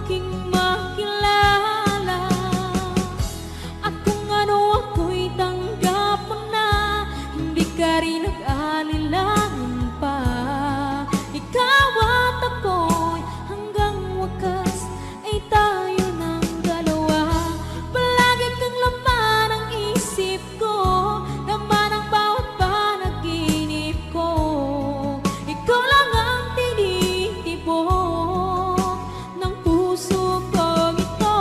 aking makilala. At kung ano ako'y tanggap mo na, hindi ka rin nag-alilangan pa. Ikaw at ako'y hanggang wakas ay tayo ng dalawa. Palagi kang laman ng isip ko, laman ang bawat panaginip ko. Ikaw lang ang tinitibok ng puso kong ito.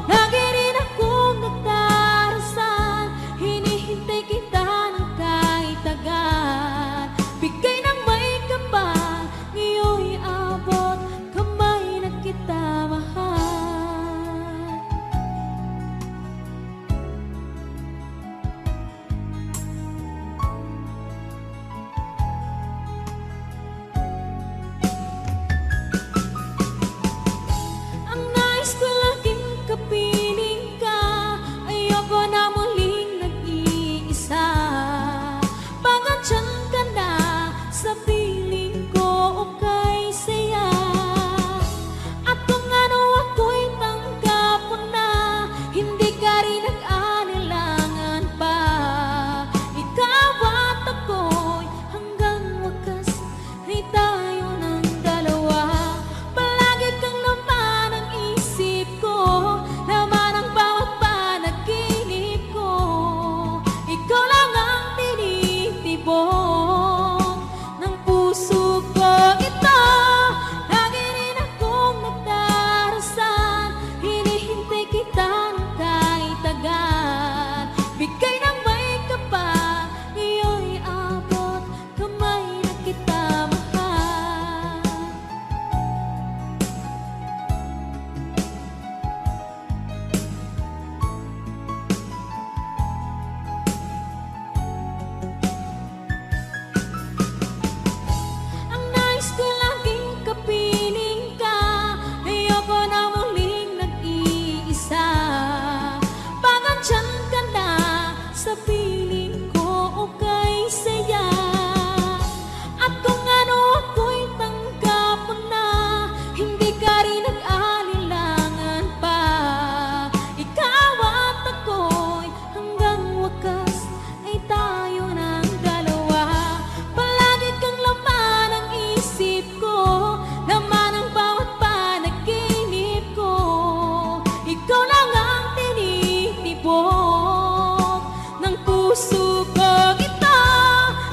Lagi rin akong nagdarasal, hinihintay kita ng kahit agad. Bigay ng may kapal, ngayon'y abot kamay na kita mahal. Ang nais ko laging kapiling ka, ayoko na muling nag-iisa. Pangandyan ka na sa piling ko o kay saya. At kung ano ako'y tanggap mo na, hindi ka rin nag-alilangan pa. Ikaw at ako'y hanggang wakas ay tayo ng dalawa. Palagi kang laman ng isip ko, laman ang bawat panaginip ko. Ikaw lang ang tinitibok ng puso ko ito. Lagi rin akong nagdarasal, hinihintay kita ng kahit agad. Bigay ng may kapal, ngayon'y abot kamay na kita mahal. Ang nais ko laging kapiling ka, ayoko na muling nag-iisa. Pangandyan ka na sa piling ko o kay saya. At kung ano ako'y tanggap mo na, hindi ka rin nag-alilangan pa. Ikaw at ako'y hanggang wakas ay tayo ng dalawa. Palagi kang laman ng isip ko, laman ang bawat panaginip ko. Ikaw lang ang tinitibok ng puso ko ito.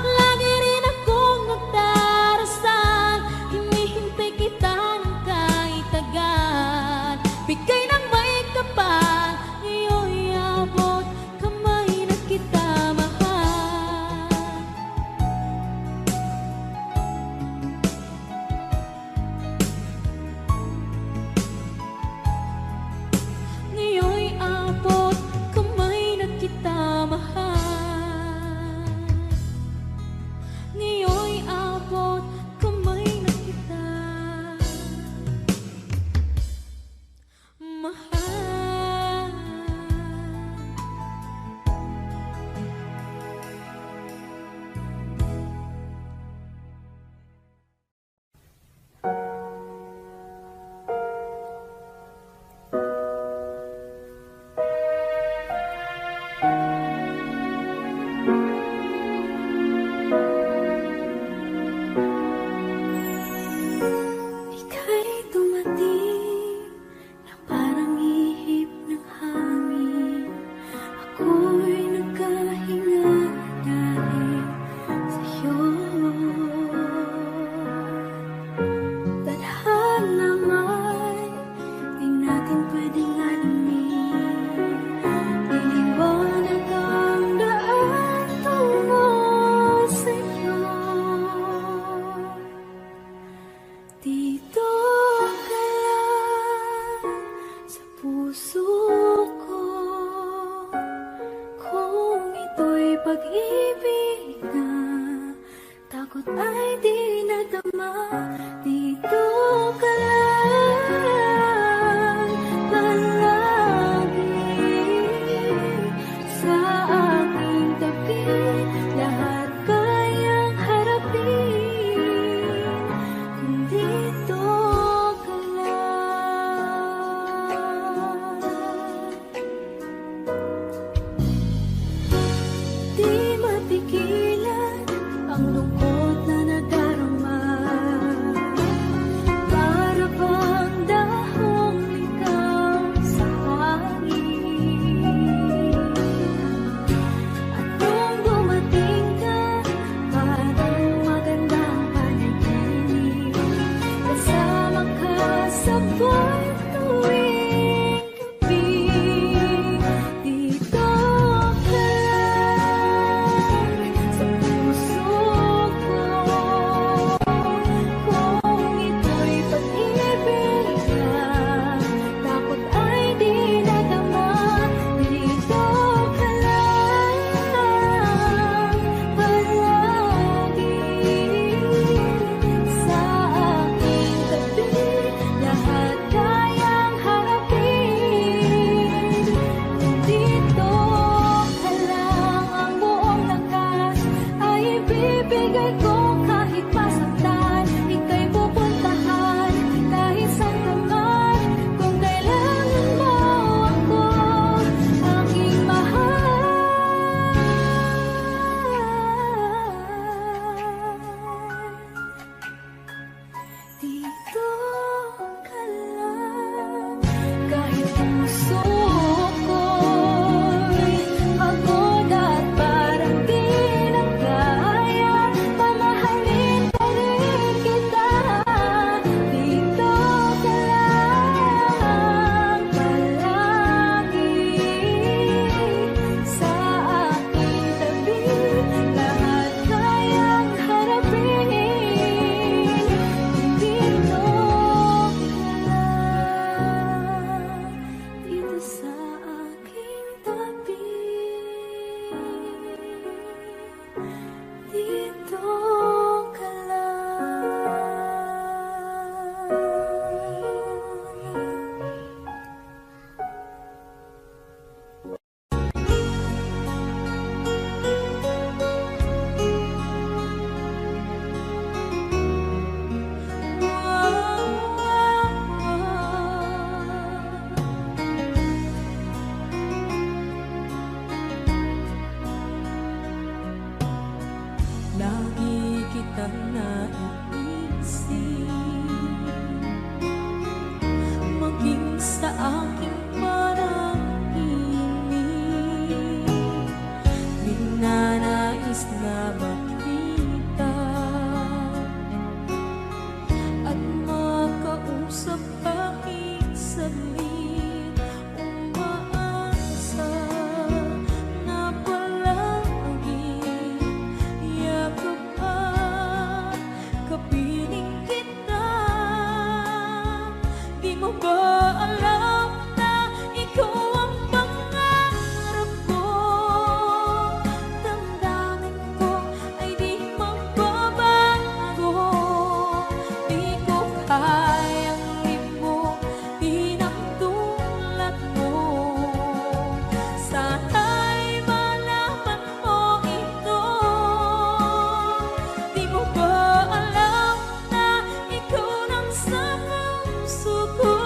Lagi rin akong nagdarasal, hinihintay kita ng kahit agad. Bigay ng may kapal, ngayon'y abot kamay na kita mahal. Ngayon'y abot kamay na kita mahal. Ngayon'y abot kamay na kita mahal. Ika'y dumating na parang ihip ng hangin. Ako'y nagkahinga dahil sa'yo. Tadhana man, di natin pwedeng alamin. Liliwanag ang daan tungo sa'yo. Dito ka lang sa puso ko, kung ito'y pag-ibig na takot ay di nadama. Dito ka lang palagi sa aking tabi. Lahat kayang harapin kung dito ka lang. sa aking panaginip. Ninanais na makita at makausap kahit saglit. Umaasa na palagi yakap at kapiling kita. Di mo ba alam na ikaw ang pangarap ko? Damdamin ko ay di magbabago. Di ko kayang limutin ang tulad mo. Sana'y malaman mo ito. Di mo ba alam na ikaw nang sa puso ko?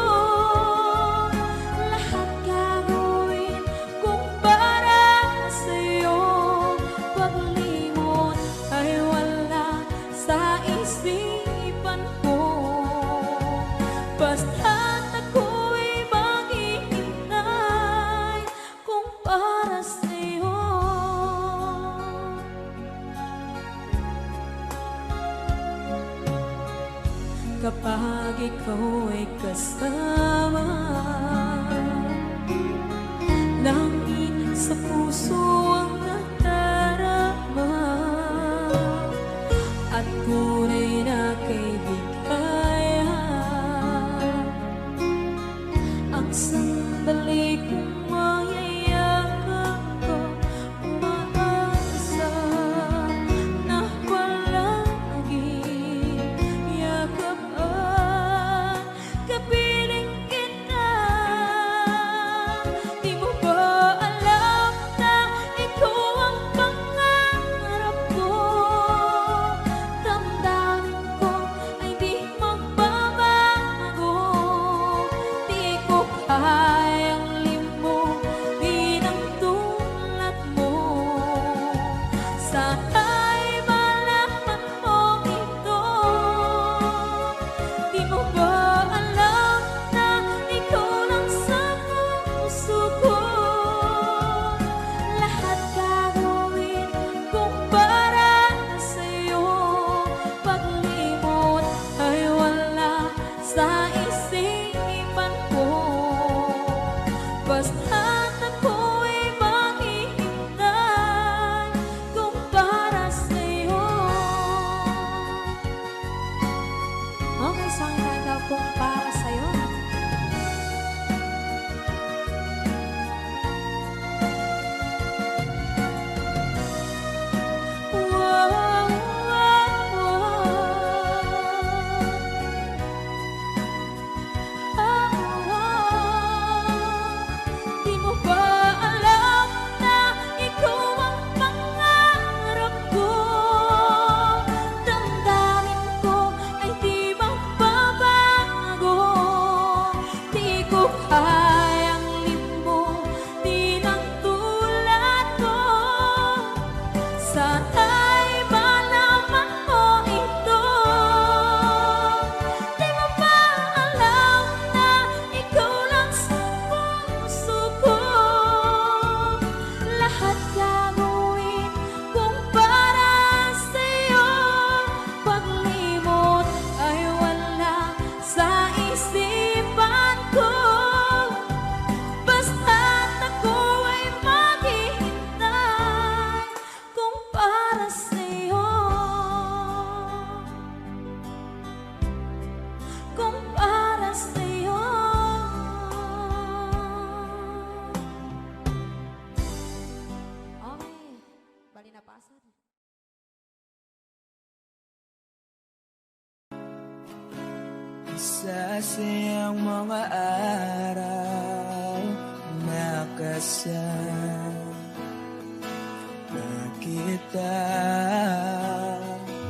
Lahat gagawin kung para sa'yo. Paglimot ay wala sa isipan ko. Basta't ako'y maghihintay kung para sa'yo. Kapag ikaw ay kasama, langit sa puso ang nadarama, at tunay na kaibigan. Ang sandali kong mayayakap ko, umaasa na palagi yakap at kapiling kita. Di mo ba alam na ikaw ang pangarap ko? Damdamin ko ay di magbabago. Di ko kayang limutin ang tulad mo. Sana'y malaman mo ito. Di mo ba alam na ikaw lang sa puso ko? Lahat gagawin kung para sa'yo. Paglimot ay wala sa isipan ko. Basta't ako'y maghihintay kung para sa'yo. Okay, saan ka kung para sa'yo? Wow, wow, Di mo ba alam na ikaw ang pangarap ko? Damdamin ko ay di magbabago. Di ko kayang limutin ang tulad ko. Sana'y malaman mo ito. Di mo ba alam na ikaw lang sa puso ko? Lahat gagawin kung para sa'yo. Paglimot ay wala sa isipan ko. Basta't ako ay maghihintay kung para sa'yo. Kung para sa'yo. Okay, bali na pasad. Sa siyang mga araw nakasama kita.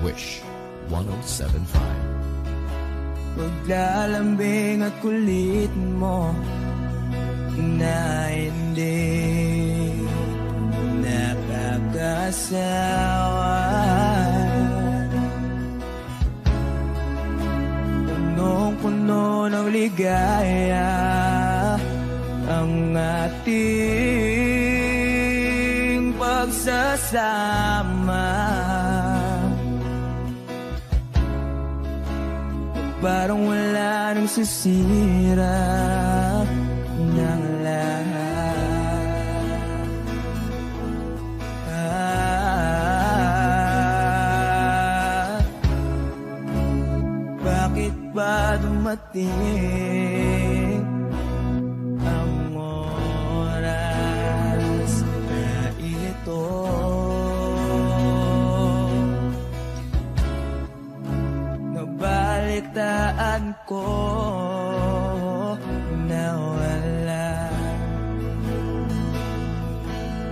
Wish 1075. Paglalambing at kulit mo na hindi nakakasawa. Punong-puno ng ligaya ang ating pagsasama. Parang wala nang sisira ng lahat. Bakit ba dumating ang oras na ito? Nabalitaan ko na wala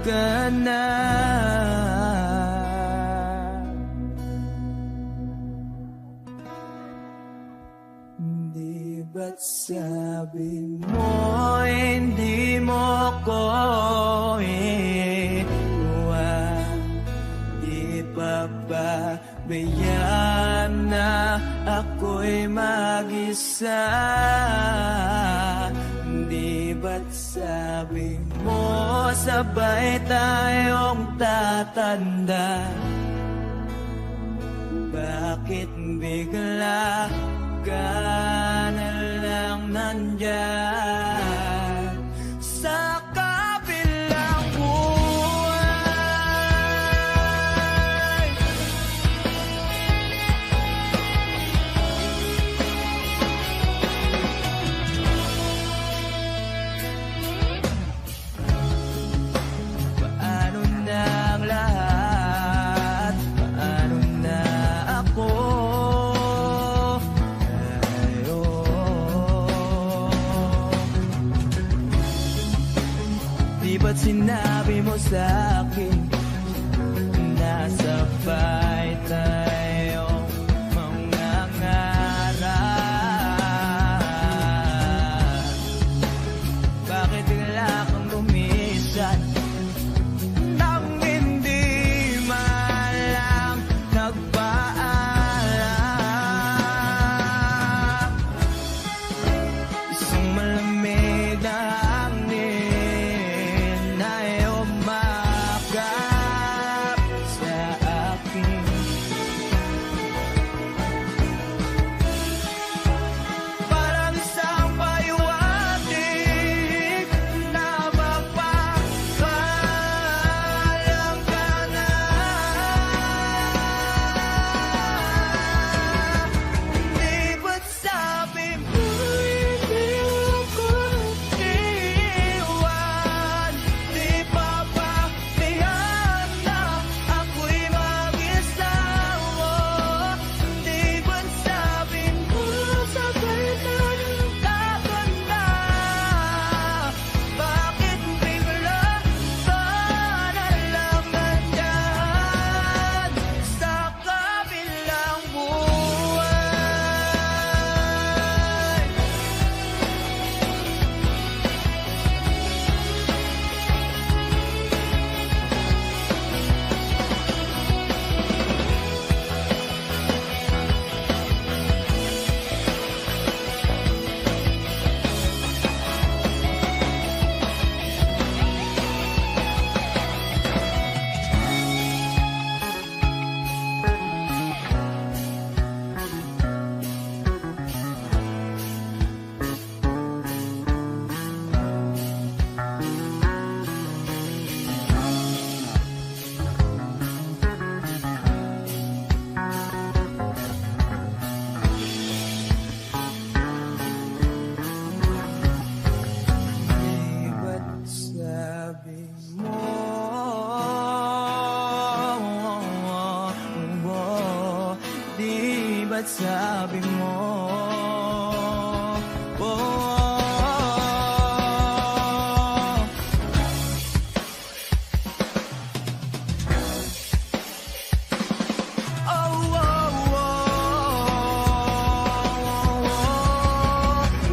ka na. Di ba't sabi mo hindi mo ko iwan? Di pa ba bayaan na ako'y mag-isa? Di ba't sabi mo sabay tayong tatanda? Bakit bigla ka na lang nandyan sa kabilang buhay? Paano na ang lahat? Paano na ako? Di ba't sinabi mo sa'kin na sabay tayong mangangarap? Bakit bigla kang lumisan nang hindi man lang nagpaalam? Isang malamig na hangin ay umakap sa akin. Parang isang paywatig na magpapaalam ka na. Di ba't sabi mo hindi ako iwan? Di pa ba bayaan na ako'y mag-isa? Di ba't sabi mo sabay tayong tatanda? Bakit bigla ka na lang nandyan sa kabilang buhay? Di ba't sabi mo di ba't sabi mo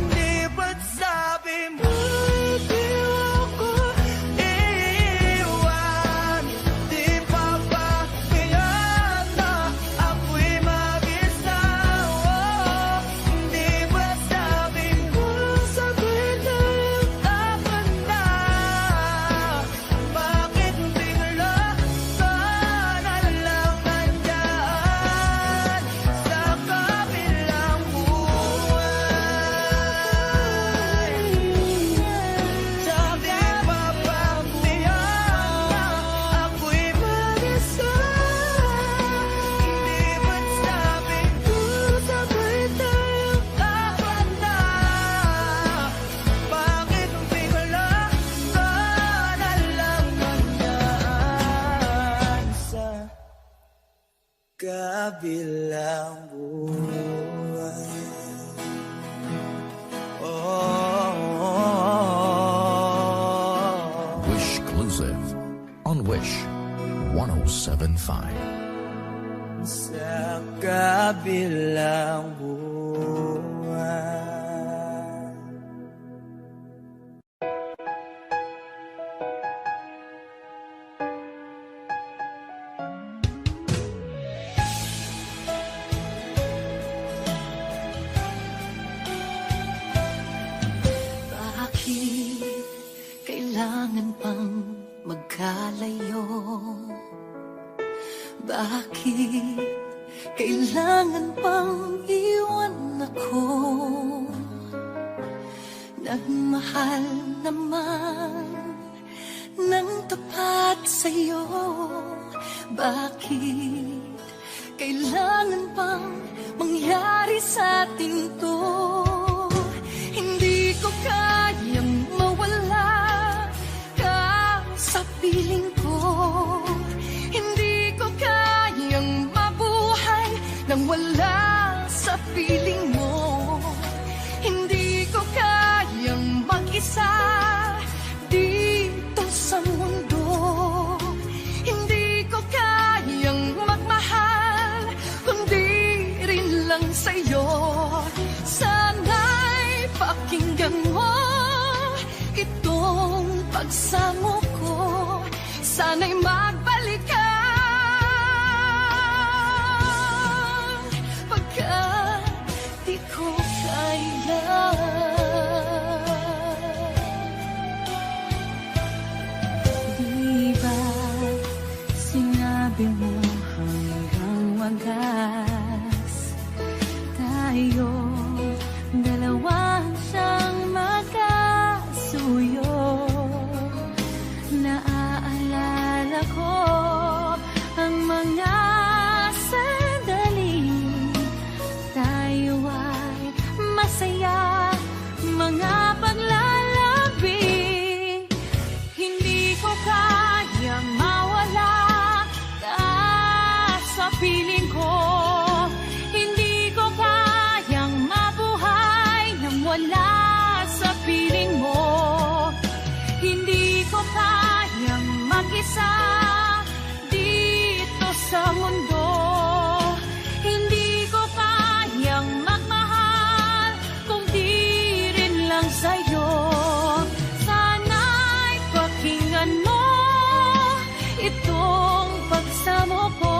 di ba't sabi mo di ako iwan? Di pa ba bayaan na ako'y mag-isa? kabilang buhay. Oh, Wish Exclusive on Wish 107.5. sa kabilang buhay. Bakit kailangan pang magkalayo? Bakit kailangan pang iwan ako? Nagmahal naman ng tapat sa'yo. Bakit kailangan pang mangyari sa atin to? Hindi ko kayang mawala ka sa piling ko. Hindi ko kayang mabuhay nang wala sa piling mo. Hindi ko kayang mag-isa dito sa mundo. Hindi ko kayang magmahal kundi rin lang sa'yo. Sana'y pakinggan mo itong pagsamo ko. Sana'y magbalik ka pagkat di ko kaya. Di ba sinabi mo hanggang wagas tayo dalawa siyang magkasuyo? Naaalala ko ang mga sandali tayo ay masaya, mga paglalabi. Hindi ko kayang mawala ka sa piling ko. Hindi ko kayang mabuhay nang wala sa piling mo. Hindi ko kayang mag-isa dito sa mundo. Hindi ko kayang magmahal kung di rin lang sa'yo. Sana'y pakinggan mo itong pagsamo ko.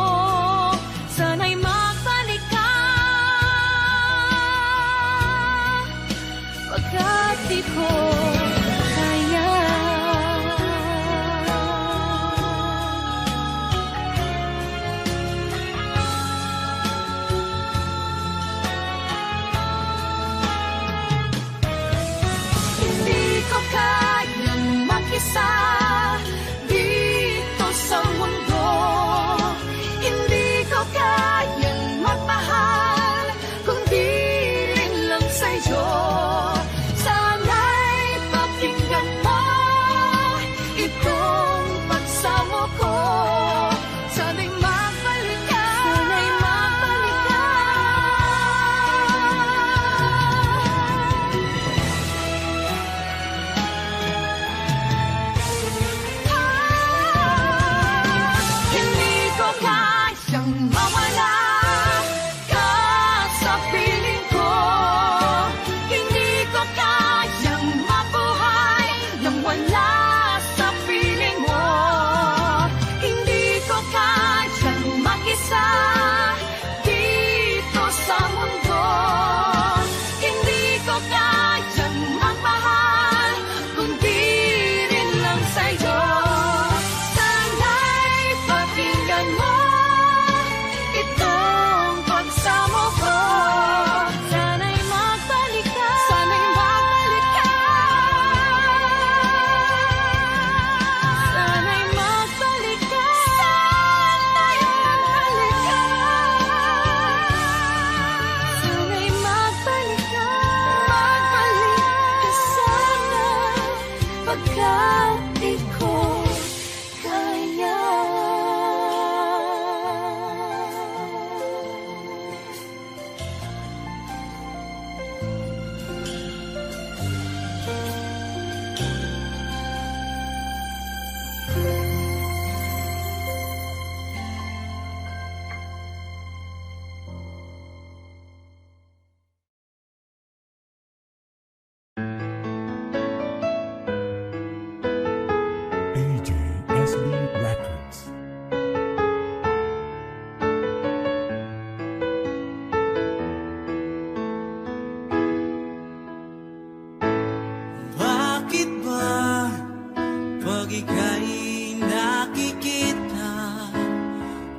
ika'y nakikita,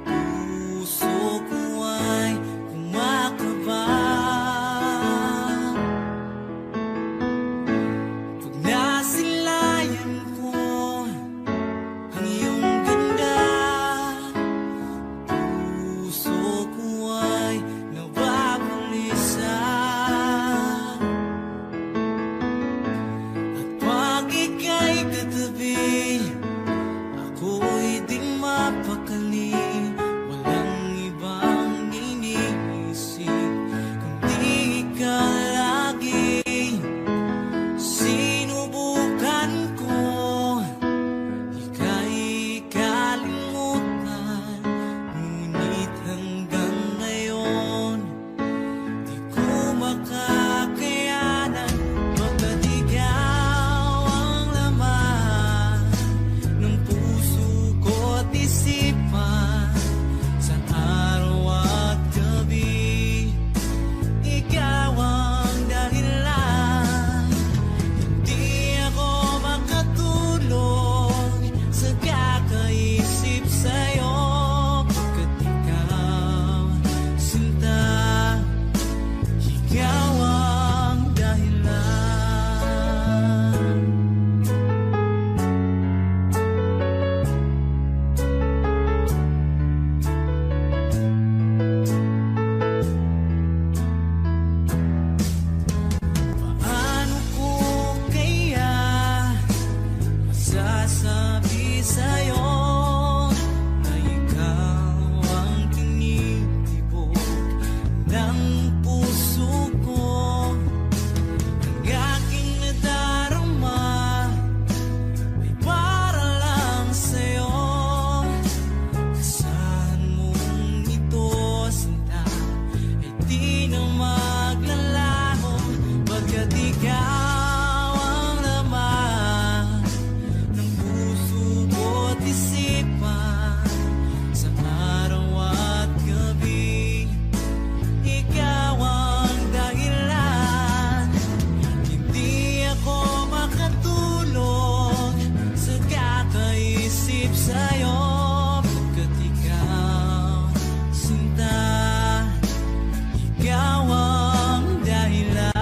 puso ko ay kumakaba. Pag nasilayan ko ang iyong ganda, puso ko ay nababalisa. At pag ika'y katabi, ako'y di mapakali. Walang ibang iniisip kundi ikaw lagi. Sinubukan ko ika'y kalimutan, ngunit hanggang ngayon di ko makakayanan. Baga't ikaw ang laman ng puso ko't isipan, sa araw at gabi ikaw ang dahilan. Hindi ako makatulog sa kakaisip sa'yo, pagkat ikaw, sinta, ikaw ang dahilan. Paano ko kaya masasabi sa'yo na ikaw ang tinitibok ng puso ko? Ang aking nadarama ay para lang sa'yo. Asahan mong ito, sinta, ay di na maglalaho, pagkat ikaw ang laman ng puso ko't isipan, sa araw at gabi ikaw ang dahilan. Hindi ako makatulog sa kakaisip sa'yo, pagkat ikaw, sinta, ikaw ang dahilan.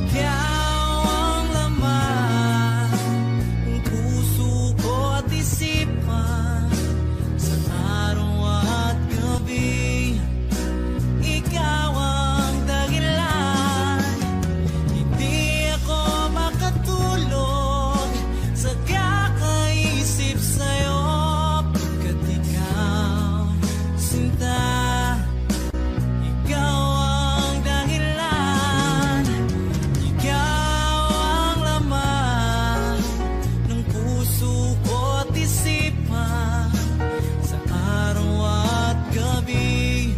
Ikaw ang laman ng puso ko't isipan, sa araw at gabi ikaw ang dahilan. Hindi ako makatulog sa kakaisip sa'yo, pagkat ikaw, sinta, ikaw ang dahilan. Ikaw ang laman ng puso ko't isipan, sa araw at gabi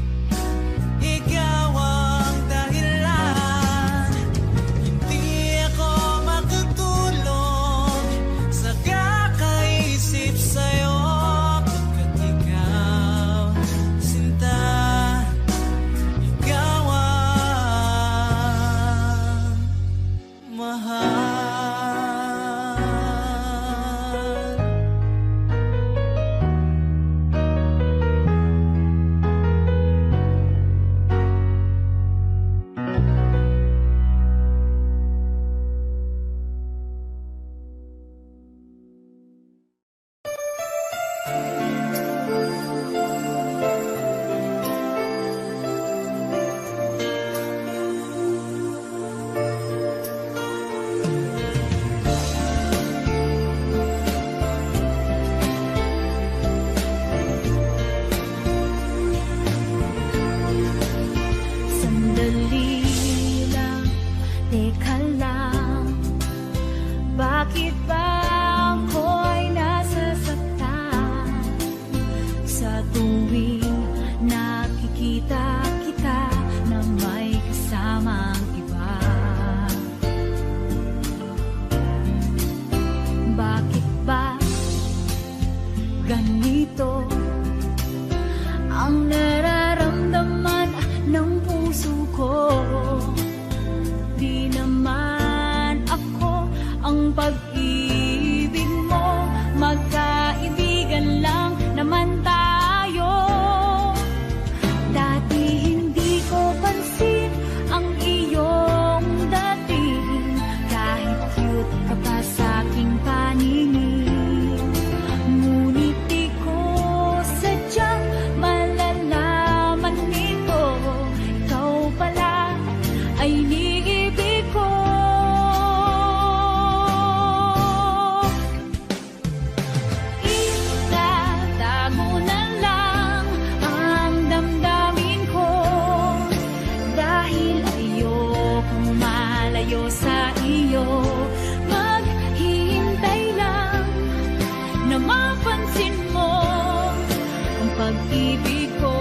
ikaw ang dahilan. Hindi ako makatulog sa kakaisip sa'yo, pagkat ikaw, sinta, ikaw ang mahal. Sandali lang, teka lang, Bakit ba ako'y nasasaktan sa tuwing nakikita kita na may kasamang iba? Bakit ba ganito ang nararamdaman ng puso ko? Di naman ako ang pag-ibig mo, magkaibigan lang naman tayo. Dati hindi ko pansin ang iyong dating, kahit cute ka pa sa aking paningin. Ngunit di ko sadyang malalaman nito, ikaw pala ay iniibig ko. Itatago na lang ang damdamin ko, dahil ayokong malayo sa iyo. Maghihintay lang na mapansin mo ang pag-ibig ko,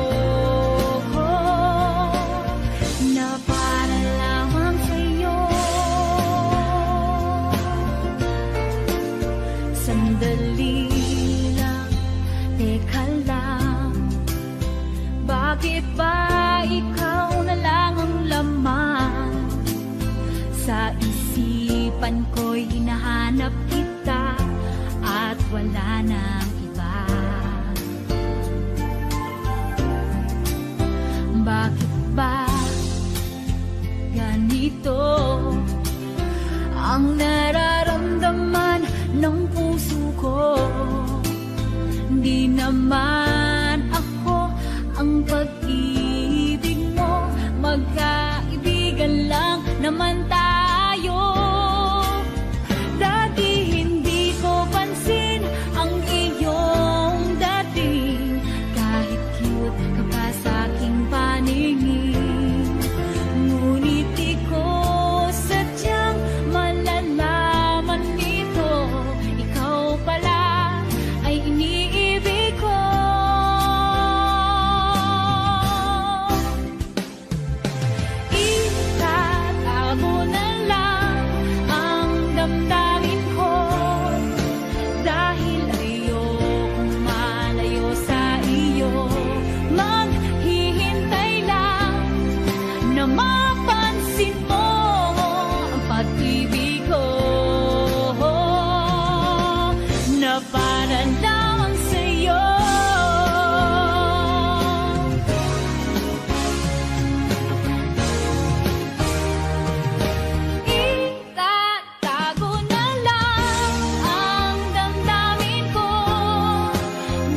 na para lamang sa'yo. Sandali lang, teka lang, bakit ba ikaw na lang ang laman sa isipan ko'y hinahanap kita at wala nang iba? Bakit ba ganito ang nararamdaman ng puso ko? Di naman ako ang pag-ibig mo, magkaibigan lang naman tayo. Dati hindi ko pansin ang iyong dating, kahit cute ka pa sa aking paningin. Ngunit di ko sadyang malalaman nito, ikaw pala ay iniibig ko. Itatago na lang ang damdamin ko, dahil ayokong malayo sa iyo. Maghihintay lang na mapansin mo ang pag-ibig ko, na para lamang sa'yo. Itatago na lang ang damdamin ko,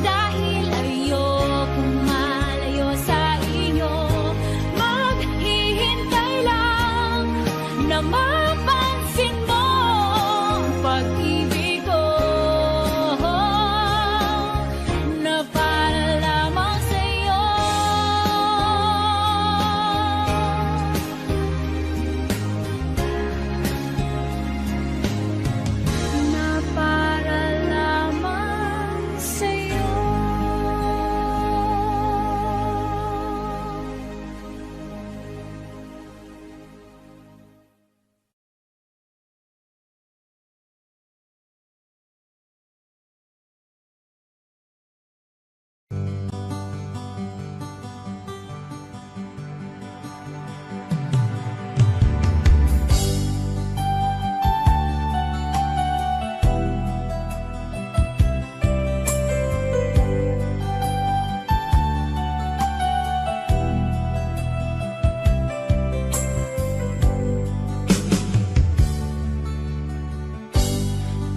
dahil ayokong malayo sa iyo. Maghihintay lang na mapansin mo ang pag-ibig ko, na para lamang sa'yo. Na para lamang sa'yo.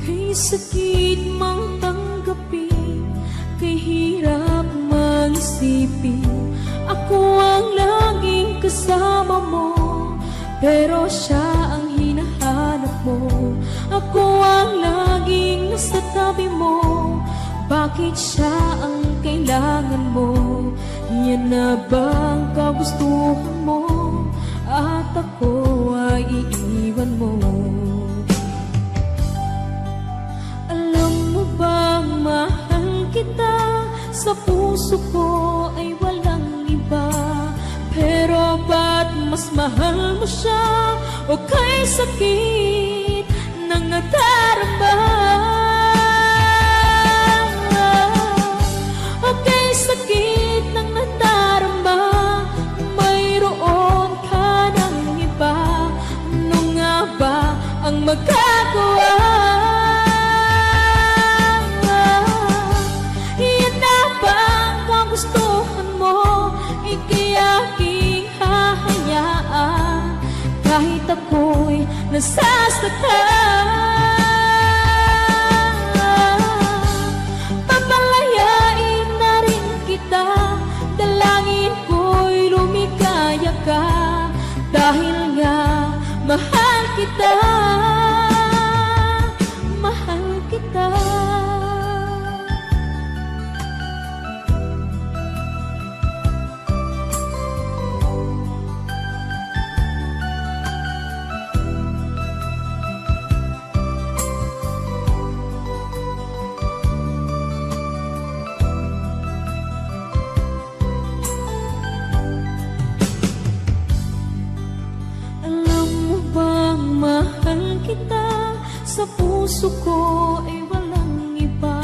Kay sakit mang tanggapin, kay hirap mag-isipin, ako ang laging kasama mo, pero siya ang hinahanap mo. Ako ang laging nasa tabi mo, bakit siya ang kailangan mo? Yan na bang kagustuhan mo, at ako ay iiwan mo? sa puso ko ay walang iba. Pero ba't mas mahal mo siya o kay sakit ng nadarama? O kay sakit ng nadarama, mayroon ka ng iba. Ano nga ba ang magagawa? Iyan na ba ang kagustuhan mo? Ika'y aking hahayaan kahit ako'y nasasaktan. Papalayain na rin kita, dalangin ko'y lumikaya ka, dahil nga mahal kita, mahal kita. Mahal kita, sa puso ko ay walang iba.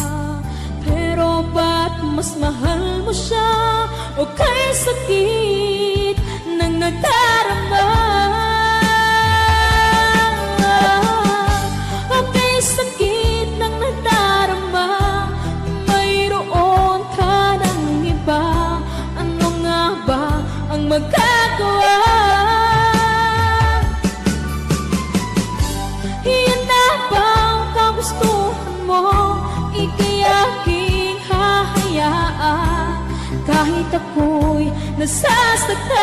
Pero ba't mas mahal mo siya o kay sakit ng nadarama? O kay sakit ng nadarama, mayroon ka ng iba. Ano nga ba ang magagawa? Gustuhan mo, ika'y aking hahayaan kahit ako'y nasasaktan.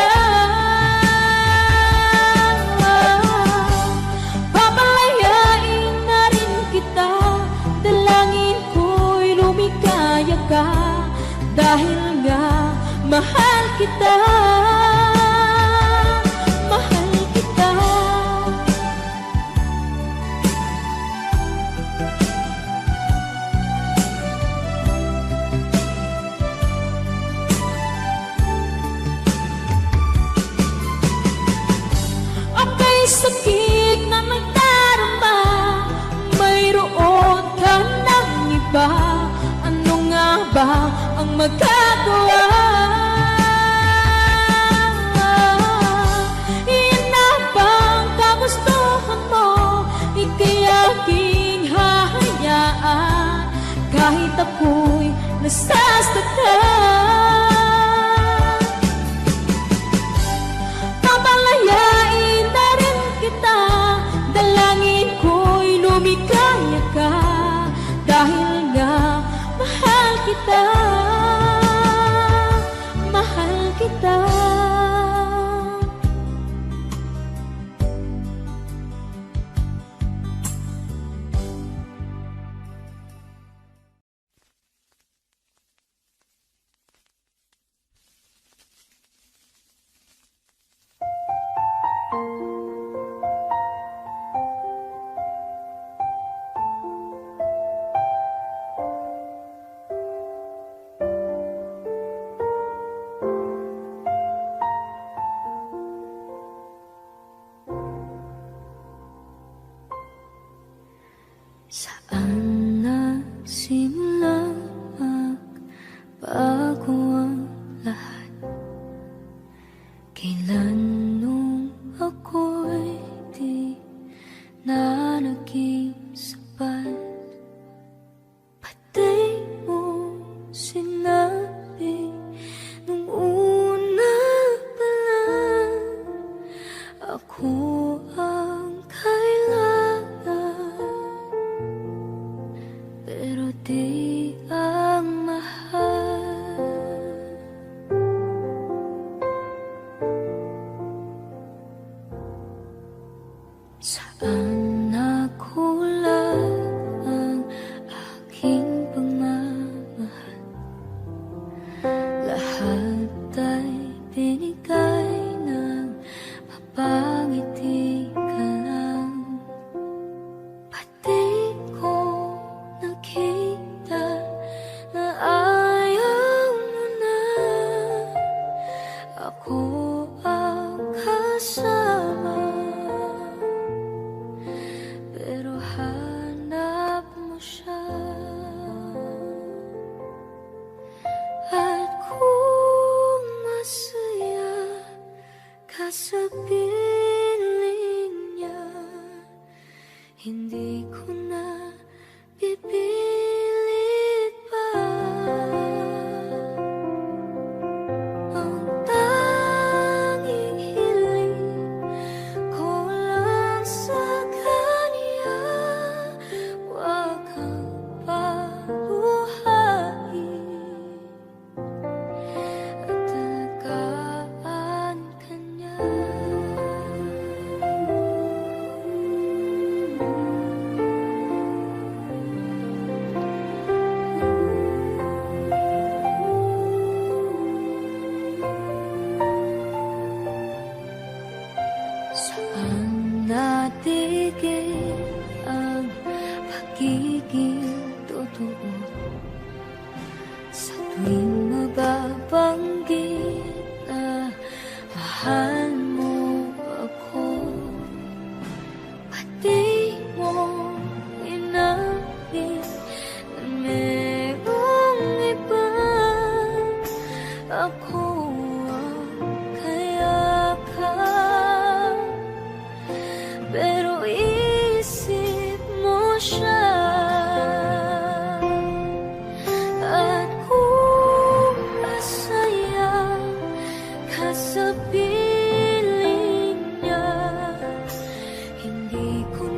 Papalayain na rin kita, dalangin ko'y lumikaya ka, dahil nga mahal kita, mahal kita. Sakit na nagdarama, mayroon ka ng iba. Ano nga ba ang magagawa? Iyan na ba ang kagustuhan mo? Ika'y aking hahayaan kahit ako'y nasasaktan. Papalayain na rin kita, dalangin ko'y lumikaya ka, dahil nga mahal kita, mahal kita. Saan nagsimula magbago ang lahat? Kailan nung ako'y di na naging sapat? Pati mo sinabi nung una pa lang, ako ang kailangan, pero di ang mahal. Saan nakulang ang aking pagmamahal? Lahat ay binigay ng mapangiti ka lang. Pati ko nakita na ayaw Hindi ko na pipilit pa. Ang tanging hiling ko lang sa kanya, wag kang paluhain at alagaan ka niya. Saan natigil ang pagiging totoo? Sa tuwing mababanggit na mahal mo ako, pati mo inamin na merong iba. Ako ang kayakap, pero isip mo siya. At kung masaya ka sa piling niya, hindi ko